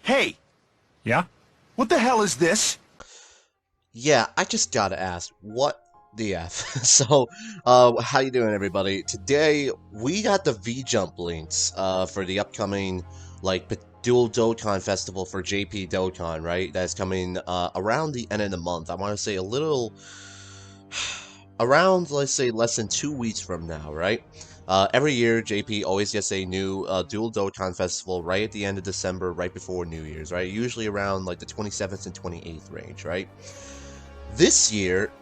Hey, Yeah? what the hell is this? Yeah, I just gotta ask, what the F? So, how you doing, everybody? Today, we got the VJUMP links, for the upcoming, Dual Dokkan Festival for JP Dokkan, right? That's coming, around the end of the month. I want to say a little, around, let's say, less than 2 weeks from now, right? Every year, JP always gets a new Dual Dokkan Festival right at the end of December, right before New Year's, right? Usually around like the 27th and 28th range, right? This year,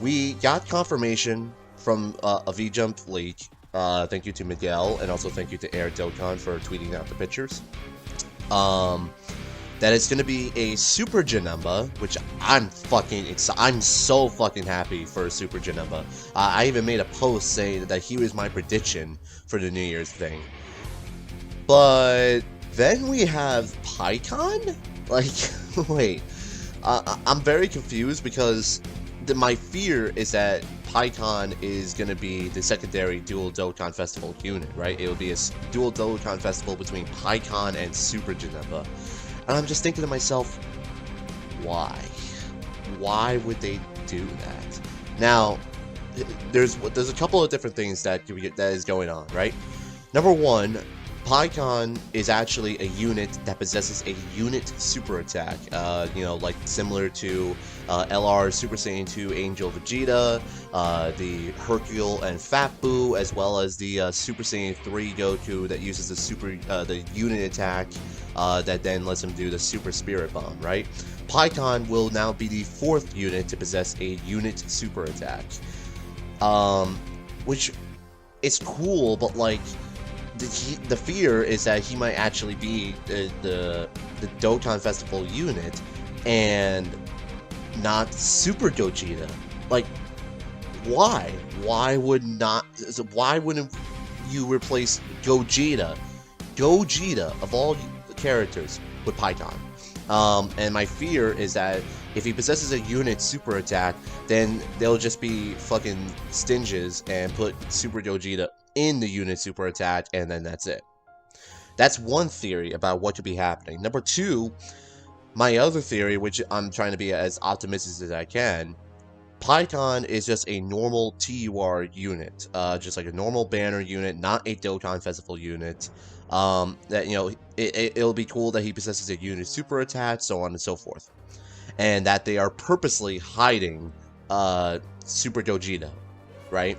we got confirmation from a VJump leak. Thank you to Miguel, and also thank you to Air Dokkan for tweeting out the pictures. Um, that it's gonna be a Super Janemba, which I'm so fucking happy for Super Janemba. I even made a post saying that he was my prediction for the New Year's thing. But then we have PyCon? Like, wait. I'm very confused because my fear is that PyCon is going to be the secondary Dual Dokkan Festival unit, right? It will be a Dual Dokkan Festival between PyCon and Super Janemba. And I'm just thinking to myself, why? Why would they do that? Now, there's a couple of different things that is going on, right? Number one, PyCon is actually a unit that possesses a unit super attack, like similar to LR Super Saiyan 2 Angel Vegeta, the Hercule and Fat Boo, as well as the Super Saiyan 3 Goku that uses the unit attack that then lets him do the Super Spirit Bomb, right? PyCon will now be the fourth unit to possess a unit super attack, which is cool, but like, the fear is that he might actually be the Dokkan Festival unit and not Super Gogeta. Like, why? Why wouldn't you replace Gogeta of all characters with PyCon? And my fear is that if he possesses a unit super attack, then they'll just be fucking stinges and put Super Gogeta in the unit super attack, and then that's it. That's one theory about what could be happening. Number two, my other theory, which I'm trying to be as optimistic as I can, PyCon is just a normal TUR unit, just like a normal banner unit, not a Dokkan Festival unit. That, it'll be cool that he possesses a unit super attack, so on and so forth, and that they are purposely hiding Super Gogeta, right?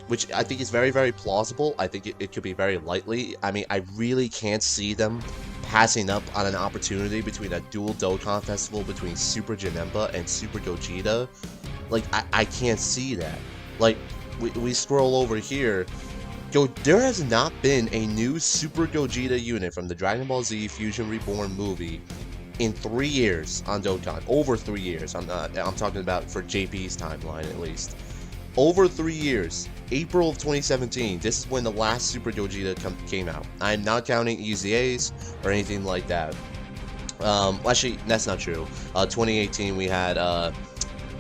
Which I think is very, very plausible. I think it could be very likely. I mean, I really can't see them passing up on an opportunity between a dual Dokkan Festival between Super Janemba and Super Gogeta. Like, I can't see that. Like, we scroll over here. There has not been a new Super Gogeta unit from the Dragon Ball Z Fusion Reborn movie in 3 years on Dokkan. Over 3 years. I'm talking about for JP's timeline, at least. Over 3 years. April of 2017, this is when the last Super Gogeta came out. I'm not counting EZAs or anything like that. Actually, that's not true. 2018, we had,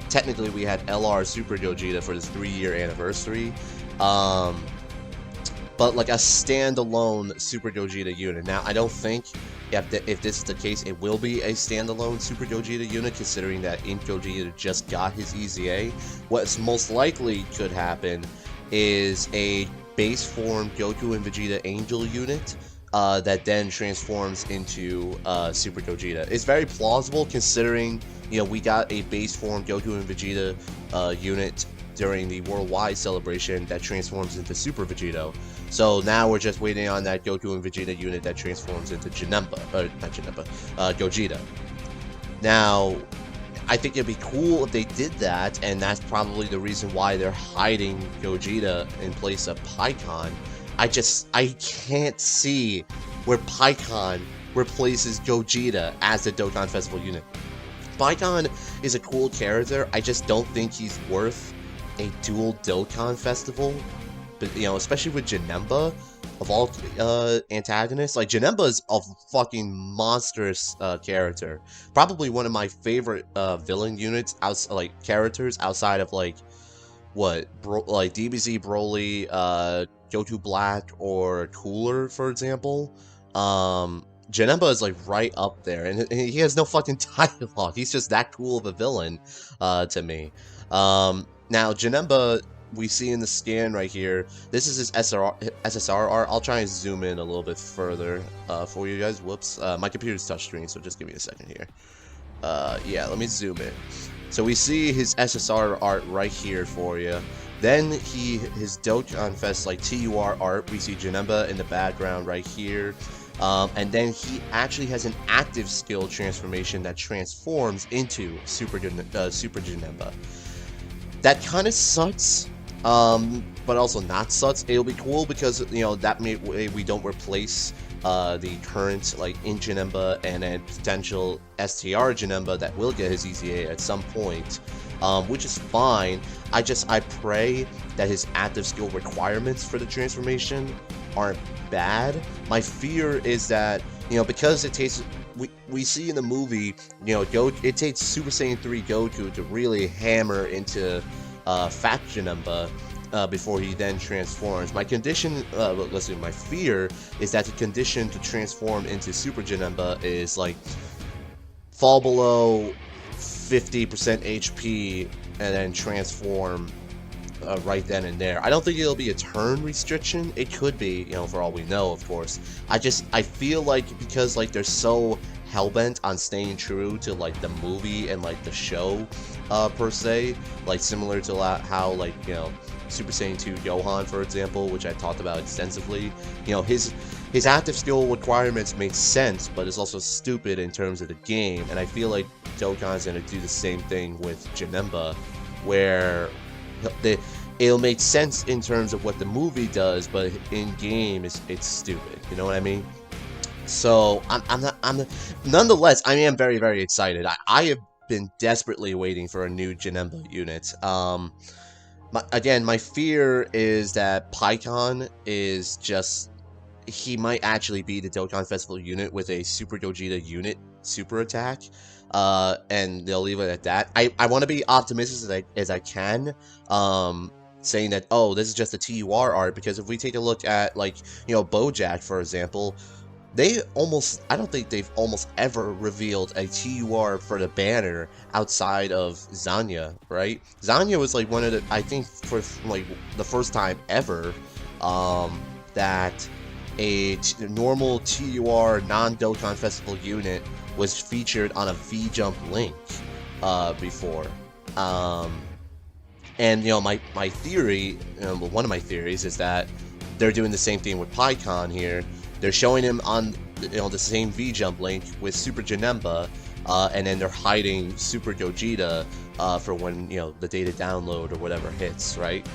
technically we had LR Super Gogeta for this 3-year anniversary. But like a standalone Super Gogeta unit. Now, I don't think if this is the case, it will be a standalone Super Gogeta unit, considering that Ink Gogeta just got his EZA. What's most likely could happen is a base form Goku and Vegeta Angel unit that then transforms into Super Gogeta. It's very plausible, considering we got a base form Goku and Vegeta unit during the worldwide celebration that transforms into Super Vegito. So now we're just waiting on that Goku and Vegeta unit that transforms into Gogeta. Now, I think it'd be cool if they did that, and that's probably the reason why they're hiding Gogeta in place of PyCon. I can't see where PyCon replaces Gogeta as the Dokkan Festival unit. PyCon is a cool character, I just don't think he's worth a dual Dokkan Festival. But, especially with Janemba, of all antagonists, like, Janemba is a fucking monstrous character. Probably one of my favorite villain units, characters outside of, like DBZ, Broly, Goku Black, or Cooler, for example. Janemba is like right up there, and he has no fucking dialogue. He's just that cool of a villain to me. Now Janemba, we see in the scan right here, this is his SSR art. I'll try and zoom in a little bit further for you guys. Whoops, my computer's touchscreen, so just give me a second here. Yeah, let me zoom in. So we see his SSR art right here for you. Then his DOKKANFEST like TUR art. We see Janemba in the background right here. And then he actually has an active skill transformation that transforms into Super Janemba. That kind of sucks, but also not sucks. It'll be cool because, you know, that way we don't replace the current like in Janemba and then potential STR Janemba that will get his EZA at some point, which is fine. I pray that his active skill requirements for the transformation aren't bad. My fear is that, you know, because it takes, we see in the movie, you know, it takes Super Saiyan 3 Goku to really hammer into Fat Janemba before he then transforms. My fear is that the condition to transform into Super Janemba is like fall below 50% HP and then transform right then and there. I don't think it'll be a turn restriction. It could be, you know, for all we know, of course. I feel like because like they're so hellbent on staying true to like the movie and like the show per se, like similar to how like, you know, Super Saiyan 2 Gohan, for example, which I talked about extensively, you know, his active skill requirements make sense, but it's also stupid in terms of the game, and I feel like Dokkan's gonna do the same thing with Janemba, where it'll make sense in terms of what the movie does, but in game it's stupid. You know what I mean? So nonetheless, I am very, very excited. I have been desperately waiting for a new Janemba unit. Again, my fear is that Pikkon is just, he might actually be the Dokkan Festival unit with a Super Gogeta unit super attack, and they'll leave it at that. I want to be optimistic as I can, saying that, oh, this is just a TUR art, because if we take a look at, like, you know, Bojack, for example, I don't think they've almost ever revealed a TUR for the banner outside of Zanya, right? Zanya was like one of the, I think for like the first time ever, that a normal TUR non-Dokkan Festival unit was featured on a VJUMP link before. And you know, my theory, one of my theories is that they're doing the same thing with Pikkon here. They're showing him on, you know, the same VJUMP link with Super Janemba, and then they're hiding Super Gogeta for when, you know, the data download or whatever hits, right?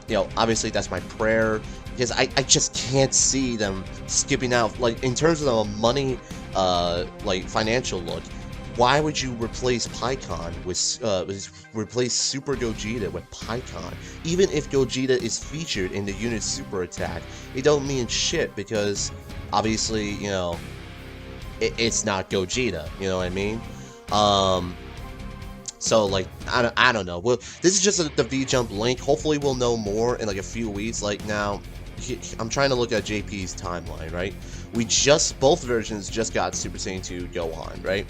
You know, obviously that's my prayer, because I just can't see them skipping out, like, in terms of the money, like, financial look. Why would you replace Pikkon with, replace Super Gogeta with Pikkon? Even if Gogeta is featured in the unit super attack, it don't mean shit, because obviously, you know, it's not Gogeta, you know what I mean? So, like, I don't know. Well, this is just the VJUMP link. Hopefully we'll know more in, like, a few weeks. Like, now, I'm trying to look at JP's timeline, right? Both versions just got Super Saiyan 2 Gohan, right?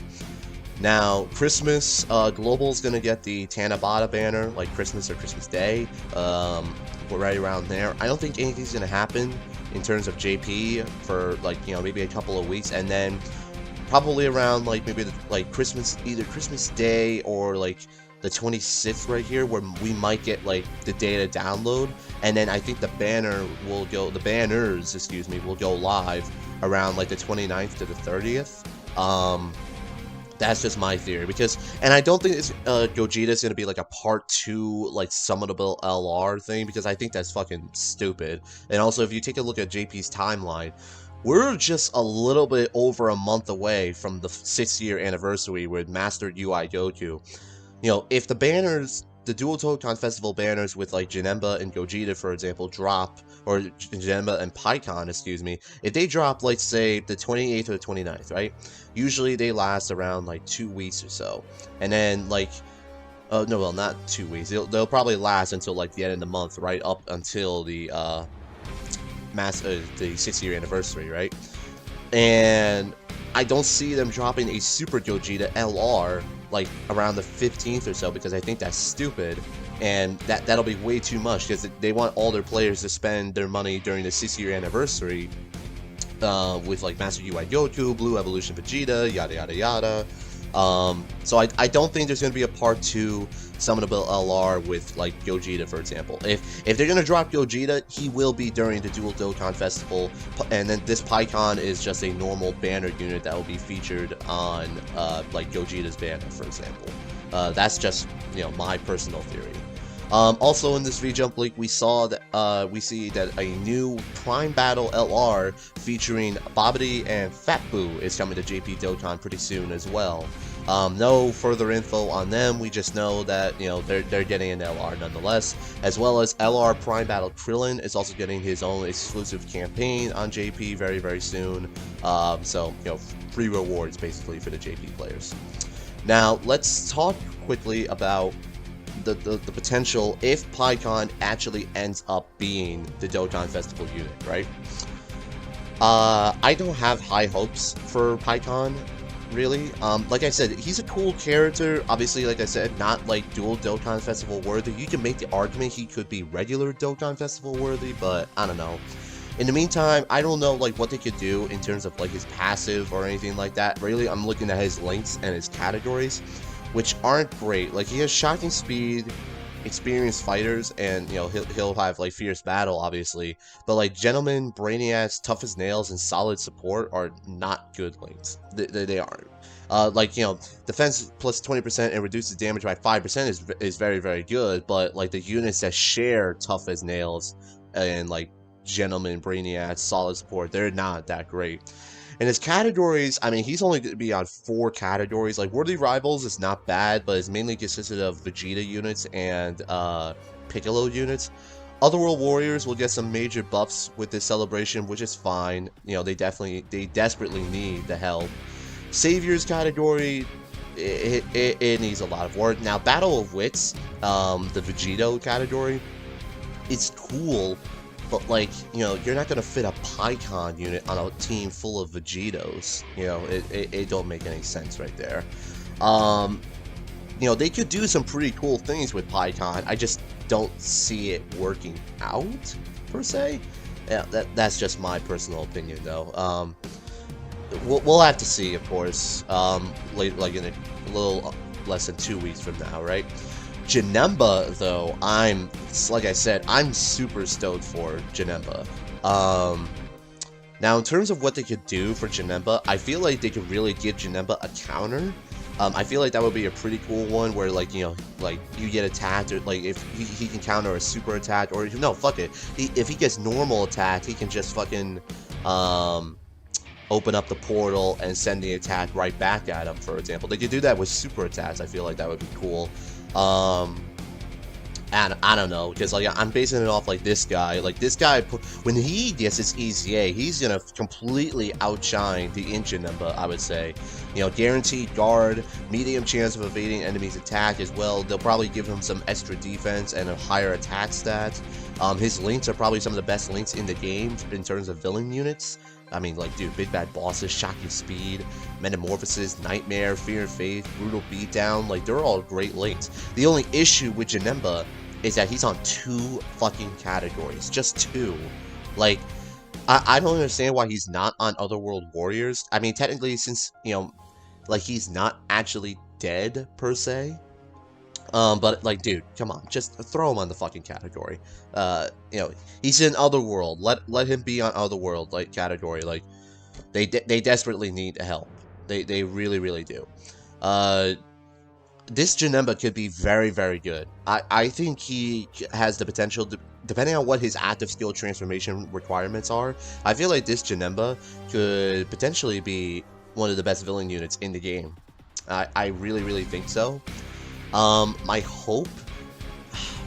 Now, Christmas, Global's gonna get the Tanabata banner, like Christmas or Christmas Day. We're right around there. I don't think anything's gonna happen in terms of JP for, like, you know, maybe a couple of weeks, and then probably around, like, maybe like Christmas, either Christmas Day or like the 26th right here, where we might get like the data download, and then I think the banners, excuse me, will go live around like the 29th to the 30th. That's just my theory, because, and I don't think it's Gogeta's gonna be like a part 2 like summonable LR thing, because I think that's fucking stupid. And also, if you take a look at JP's timeline, we're just a little bit over a month away from the 6th-year anniversary with Master UI Goku. You know, if the banners, the Dual Dokkan Festival banners with like Janemba and Gogeta, for example, drop, or Janemba and Pikkon, excuse me, if they drop, like, say, the 28th or the 29th, right? Usually they last around like 2 weeks or so. And then, like, no, well, not 2 weeks. They'll probably last until like the end of the month, right up until the the 6th-year anniversary, right? And I don't see them dropping a Super Gogeta LR like around the 15th or so, because I think that's stupid, and that'll be way too much, because they want all their players to spend their money during the 6-year anniversary with like Master UI Goku, Blue Evolution Vegeta, yada yada yada. So I don't think there's going to be a part 2 summonable LR with like Gogeta, for example. If they're going to drop Gogeta, he will be during the Dual Dokkan Festival, and then this PyCon is just a normal banner unit that will be featured on like Gogeta's banner, for example. That's just, you know, my personal theory. Also in this VJUMP leak, we see that a new Prime Battle LR featuring Babidi and Fat Boo is coming to JP Dokkan pretty soon as well. No further info on them, we just know that, you know, they're getting an LR nonetheless, as well as LR Prime Battle Krillin is also getting his own exclusive campaign on JP very, very soon. So, you know, free rewards basically for the JP players. Now, let's talk quickly about the potential if PyCon actually ends up being the Dokkan Festival unit, right? I don't have high hopes for PyCon, really. Like I said, he's a cool character. Obviously, like I said, not like dual Dokkan Festival worthy. You can make the argument he could be regular Dokkan Festival worthy, but I don't know. In the meantime, I don't know like what they could do in terms of like his passive or anything like that. Really, I'm looking at his links and his categories, which aren't great. Like, he has shocking speed, experienced fighters, and, you know, he'll have like fierce battle, obviously, but like Gentleman, Brainiacs, Tough as Nails, and Solid Support are not good links. They aren't. Like, you know, defense plus 20% and reduces damage by 5% is very, very good, but like the units that share Tough as Nails and like Gentleman, Brainiacs, Solid Support, they're not that great. And his categories, I mean, he's only going to be on 4 categories. Like, Worthy Rivals is not bad, but it's mainly consisted of Vegeta units and Piccolo units. Otherworld Warriors will get some major buffs with this celebration, which is fine. You know, they desperately need the help. Saviors category, it needs a lot of work. Now, Battle of Wits, the Vegito category, it's cool. But, like, you know, you're not going to fit a PyCon unit on a team full of Vegetos. You know, it don't make any sense right there. You know, they could do some pretty cool things with PyCon. I just don't see it working out, per se. Yeah, that's just my personal opinion, though. We'll have to see, of course, like in a little less than 2 weeks from now, right? Janemba, though, like I said, I'm super stoked for Janemba. Now, in terms of what they could do for Janemba, I feel like they could really give Janemba a counter. I feel like that would be a pretty cool one where, like, you know, like, you get attacked, or, like, if he can counter a super attack, or, no, fuck it. If he gets normal attack, he can just fucking, open up the portal and send the attack right back at him, for example. They could do that with super attacks. I feel like that would be cool. And I don't know, because like I'm basing it off like this guy. Like this guy, when he gets his EZA, he's gonna completely outshine the Janemba, I would say. You know, guaranteed guard, medium chance of evading enemies' attack as well. They'll probably give him some extra defense and a higher attack stat. His links are probably some of the best links in the game in terms of villain units. I mean, like, dude, Big Bad Bosses, Shocking Speed, Metamorphosis, Nightmare, Fear and Faith, Brutal Beatdown, like, they're all great links. The only issue with Janemba is that he's on 2 fucking categories. Just 2. Like, I don't understand why he's not on Otherworld Warriors. I mean, technically, since, you know, like, he's not actually dead, per se. But, like, dude, come on, just throw him on the fucking category. You know, he's in Otherworld. Let him be on Otherworld, like, category. Like, they desperately need help. They really, really do. This Janemba could be very, very good. I think he has the potential to, depending on what his active skill transformation requirements are, I feel like this Janemba could potentially be one of the best villain units in the game. I really, really think so. My hope,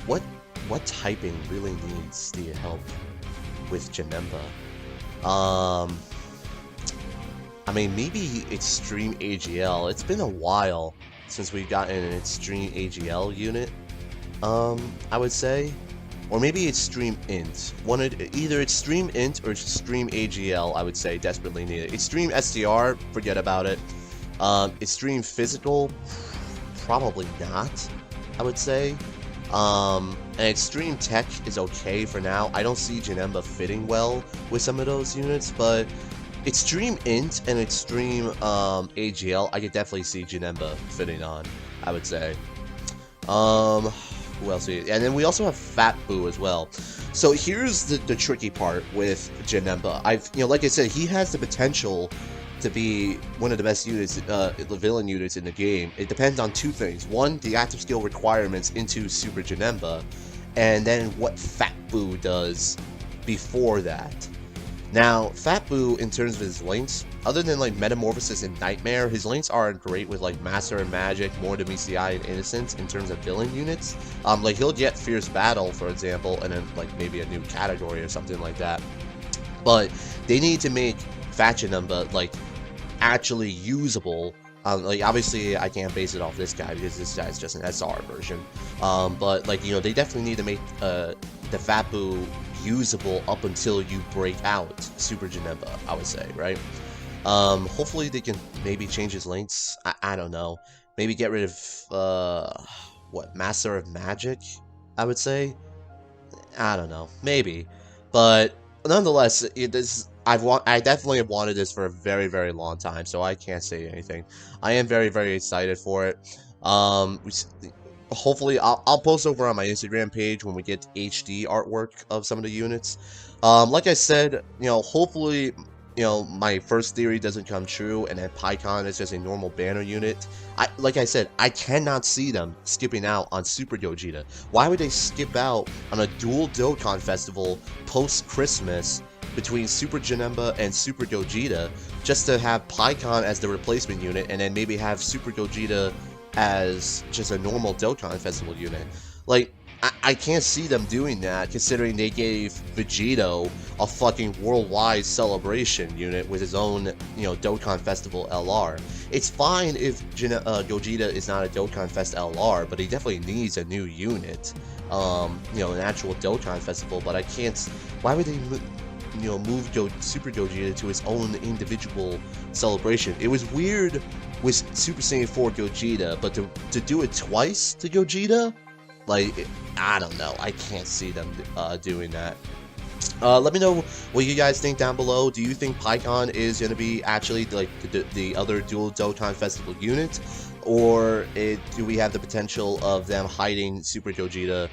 what typing really needs the help with Janemba? I mean, maybe Extreme AGL. It's been a while since we've gotten an Extreme AGL unit, I would say. or maybe it's Extreme Int. Either Extreme Int or Extreme AGL, I would say, desperately needed. Extreme SDR, forget about it. Extreme Physical, probably not, I would say. And Extreme Tech is okay for now. I don't see JANEMBA fitting well with some of those units, but Extreme Int and Extreme AGL, I could definitely see JANEMBA fitting on, I would say. Who else? And then we also have Fat Boo as well. So here's the tricky part with JANEMBA. Like I said, he has the potential to be one of the best units, the villain units in the game. It depends on two things. One, the active skill requirements into Super JANEMBA, and then what Fat Boo does before that. Now, Fat Boo, in terms of his links, other than like Metamorphosis and Nightmare, his links aren't great with like Master and Magic, More to Meets the Eye, and Innocence in terms of villain units. Like he'll get Fierce Battle, for example, and then like maybe a new category or something like that. But they need to make Fat JANEMBA like actually usable. Like obviously I can't base it off this guy because this guy's just an SR version. But like they definitely need to make the Fat Boo usable up until you break out Super JANEMBA, I would say, right? Hopefully they can maybe change his links. I don't know. Maybe get rid of what, Master of Magic, I would say. I don't know, maybe. But nonetheless, I definitely have wanted this for a very, very long time, so I can't say anything. I am very, very excited for it. Hopefully, I'll post over on my Instagram page when we get HD artwork of some of the units. Like I said, hopefully, my first theory doesn't come true, and then PyCon is just a normal banner unit. Like I said, I cannot see them skipping out on Super Gogeta. Why would they skip out on a dual Dokkan Festival post-Christmas between Super JANEMBA and Super Gogeta just to have PyCon as the replacement unit, and then maybe have Super Gogeta as just a normal Dokkan Festival unit? Like, I can't see them doing that, considering they gave Vegito a fucking worldwide celebration unit with his own, Dokkan Festival LR. It's fine if Gogeta is not a Dokkan Fest LR, but he definitely needs a new unit, an actual Dokkan Festival. But I can't. Why would they, move Super Gogeta to his own individual celebration? It was weird with Super Saiyan 4 Gogeta, but to do it twice to Gogeta? Like, I don't know. I can't see them doing that. Let me know what you guys think down below. Do you think PyCon is going to be actually like the other dual Dokkan Festival unit? Or do we have the potential of them hiding Super Gogeta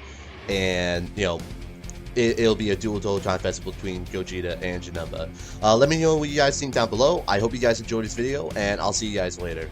and, it'll be a dual Dokkan Festival between Gogeta and JANEMBA? Let me know what you guys think down below. I hope you guys enjoyed this video, and I'll see you guys later.